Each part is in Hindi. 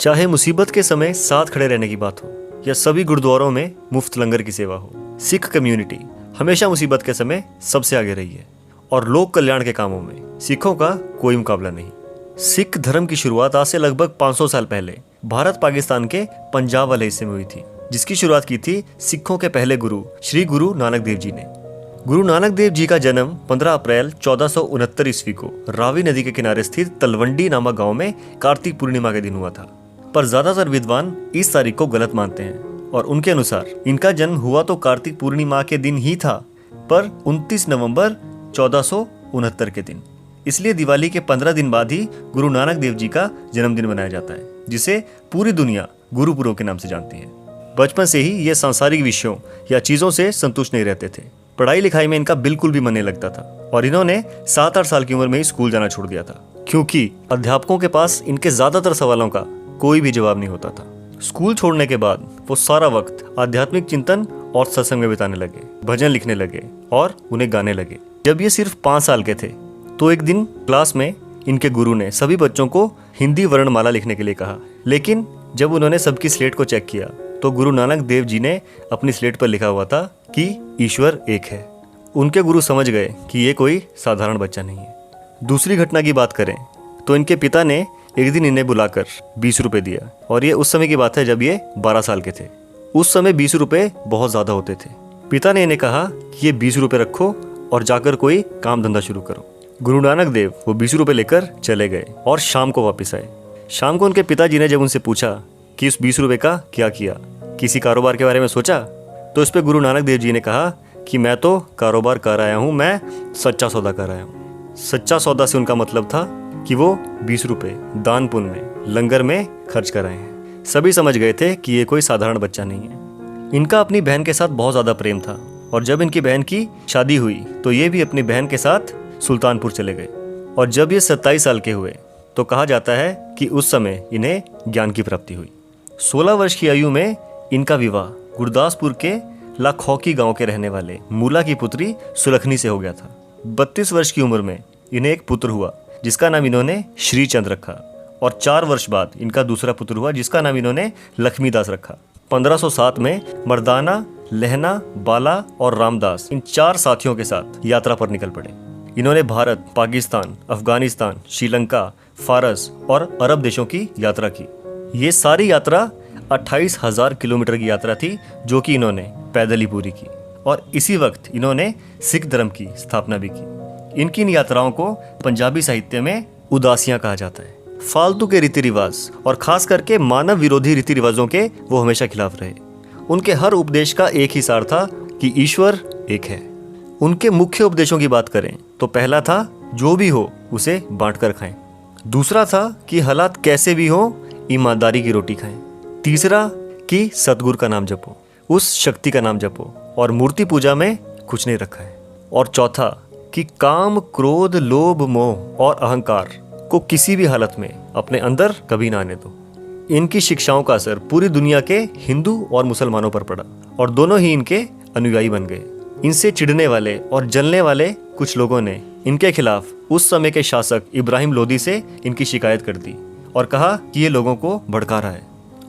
चाहे मुसीबत के समय साथ खड़े रहने की बात हो या सभी गुरुद्वारों में मुफ्त लंगर की सेवा हो, सिख कम्युनिटी हमेशा मुसीबत के समय सबसे आगे रही है और लोक कल्याण के कामों में सिखों का कोई मुकाबला नहीं। सिख धर्म की शुरुआत आज से लगभग 500 साल पहले भारत पाकिस्तान के पंजाब वाले हिस्से में हुई थी, जिसकी शुरुआत की थी सिखों के पहले गुरु श्री गुरु नानक देव जी ने। गुरु नानक देव जी का जन्म 15 अप्रैल 1469 ईस्वी को रावी नदी के किनारे स्थित तलवंडी नामक गांव में कार्तिक पूर्णिमा के दिन हुआ था। पर ज्यादातर विद्वान इस तारीख को गलत मानते हैं और उनके अनुसार इनका जन्म हुआ तो कार्तिक पूर्णिमा के दिन ही था, पर 29 नवंबर 1469 के दिन। इसलिए दिवाली के 15 दिन बाद ही गुरु नानक देव जी का जन्मदिन मनाया जाता है, जिसे पूरी दुनिया गुरुपुरब के नाम से जानती है। बचपन से ही ये सांसारिक विषयों या चीजों से संतुष्ट नहीं रहते थे। पढ़ाई लिखाई में इनका बिल्कुल भी मन नहीं लगता था और इन्होंने 7-8 साल की उम्र में ही स्कूल जाना छोड़ दिया था, क्योंकि अध्यापकों के पास इनके ज्यादातर सवालों का कोई भी जवाब नहीं होता था। स्कूल छोड़ने के बाद वो सारा वक्त आध्यात्मिक चिंतन और सत्संग में बिताने लगे, भजन लिखने लगे और उन्हें गाने लगे। जब ये सिर्फ 5 साल के थे तो एक दिन क्लास में इनके गुरु ने सभी बच्चों को हिंदी वर्णमाला लिखने के लिए कहा, लेकिन जब उन्होंने सबकी स्लेट को चेक किया तो गुरु नानक देव जी ने अपनी स्लेट पर लिखा हुआ था कि ईश्वर एक है। उनके गुरु समझ गए कि ये कोई साधारण बच्चा नहीं है। दूसरी घटना की बात करें तो इनके पिता ने एक दिन इन्हें बुलाकर 20 रुपए दिया, और ये उस समय की बात है जब ये 12 साल के थे। उस समय 20 रुपए बहुत ज्यादा होते थे। पिता ने इन्हें कहा कि ये 20 रुपए रखो और जाकर कोई काम धंधा शुरू करो। गुरु नानक देव वो 20 रुपए लेकर चले गए और शाम को वापस आए। शाम को उनके पिताजी ने जब उनसे पूछा कि इस 20 रुपए का क्या किया, किसी कारोबार के बारे में सोचा, तो इस पे गुरु नानक देव जी ने कहा कि मैं तो कारोबार कर आया हूँ, मैं सच्चा सौदा कर आया हूँ। सच्चा सौदा से उनका मतलब था कि वो 20 रुपए दान पुण्य में, लंगर में खर्च कर रहे हैं। सभी समझ गए थे कि ये कोई साधारण बच्चा नहीं है। इनका अपनी बहन के साथ बहुत ज्यादा प्रेम था और जब इनकी बहन की शादी हुई तो ये भी अपनी बहन के साथ सुल्तानपुर चले गए। और जब ये 27 साल के हुए तो कहा जाता है कि उस समय इन्हें ज्ञान की प्राप्ति हुई। 16 वर्ष की आयु में इनका विवाह गुरदासपुर के लाखौकी गांव के रहने वाले मूला की पुत्री सुलखनी से हो गया था। 32 वर्ष की उम्र में इन्हें एक पुत्र हुआ जिसका नाम इन्होंने श्रीचंद रखा, और 4 वर्ष बाद इनका दूसरा पुत्र हुआ जिसका नाम इन्होंने लक्ष्मीदास रखा। 1507 में मर्दाना, लहना, बाला और रामदास इन 4 साथियों के साथ यात्रा पर निकल पड़े। इन्होंने भारत, पाकिस्तान, अफगानिस्तान, श्रीलंका, फारस और अरब देशों की यात्रा की। ये सारी यात्रा 28,000 किलोमीटर की यात्रा थी, जो कि इन्होंने पैदल ही पूरी की। और इसी वक्त इन्होंने सिख धर्म की स्थापना भी की। इनकी इन यात्राओं को पंजाबी साहित्य में उदासियां कहा जाता है। फालतू के रीति रिवाज और खास करके मानव विरोधी रीति रिवाजों के वो हमेशा खिलाफ रहे। उनके हर उपदेश का एक ही सार था कि ईश्वर एक है। उनके मुख्य उपदेशों की बात करें तो पहला था जो भी हो उसे बांटकर खाएं। दूसरा था कि हालात कैसे भी हो ईमानदारी की रोटी खाएं। तीसरा कि सतगुरु का नाम जपो, उस शक्ति का नाम जपो और मूर्ति पूजा में कुछ नहीं रखा है। और चौथा कि काम, क्रोध, लोभ, मोह और अहंकार को किसी भी हालत में अपने अंदर कभी ना आने दो। इनकी शिक्षाओं का असर पूरी दुनिया के हिंदू और मुसलमानों पर पड़ा और दोनों ही इनके अनुयायी बन गए। इनसे चिढ़ने वाले और जलने वाले कुछ लोगों ने इनके खिलाफ उस समय के शासक इब्राहिम लोदी से इनकी शिकायत कर दी और कहा कि ये लोगों को भड़का रहा है,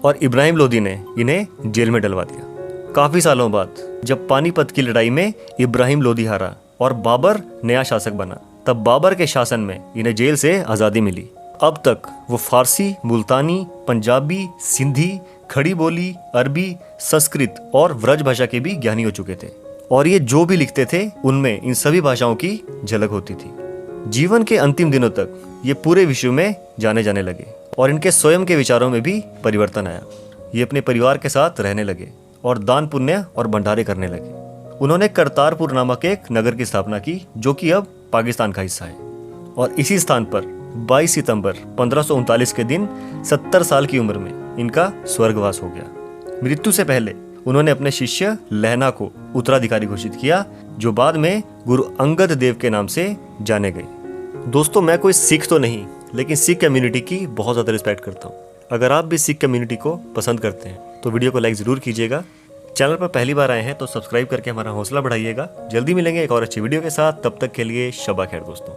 और इब्राहिम लोदी ने इन्हें जेल में डलवा दिया। काफी सालों बाद जब पानीपत की लड़ाई में इब्राहिम लोदी हारा और बाबर नया शासक बना, तब बाबर के शासन में इन्हें जेल से आज़ादी मिली। अब तक वो फारसी, मुल्तानी, पंजाबी, सिंधी, खड़ी बोली, अरबी, संस्कृत और व्रज भाषा के भी ज्ञानी हो चुके थे, और ये जो भी लिखते थे उनमें इन सभी भाषाओं की झलक होती थी। जीवन के अंतिम दिनों तक ये पूरे विश्व में जाने जाने लगे और इनके स्वयं के विचारों में भी परिवर्तन आया। ये अपने परिवार के साथ रहने लगे और दान पुण्य और भंडारे करने लगे। उन्होंने करतारपुर नामक एक नगर की स्थापना की, जो कि अब पाकिस्तान का हिस्सा है, और इसी स्थान पर 22 सितंबर 1539 के दिन 70 साल की उम्र में इनका स्वर्गवास हो गया। मृत्यु से पहले उन्होंने अपने शिष्य लहना को उत्तराधिकारी घोषित किया, जो बाद में गुरु अंगद देव के नाम से जाने गए। दोस्तों, मैं कोई सिख तो नहीं, लेकिन सिख कम्युनिटी की बहुत ज़्यादा रिस्पेक्ट करता हूँ। अगर आप भी सिख कम्युनिटी को पसंद करते हैं तो वीडियो को लाइक ज़रूर कीजिएगा। चैनल पर पहली बार आए हैं तो सब्सक्राइब करके हमारा हौसला बढ़ाइएगा। जल्दी मिलेंगे एक और अच्छी वीडियो के साथ, तब तक के लिए शबा खैर दोस्तों।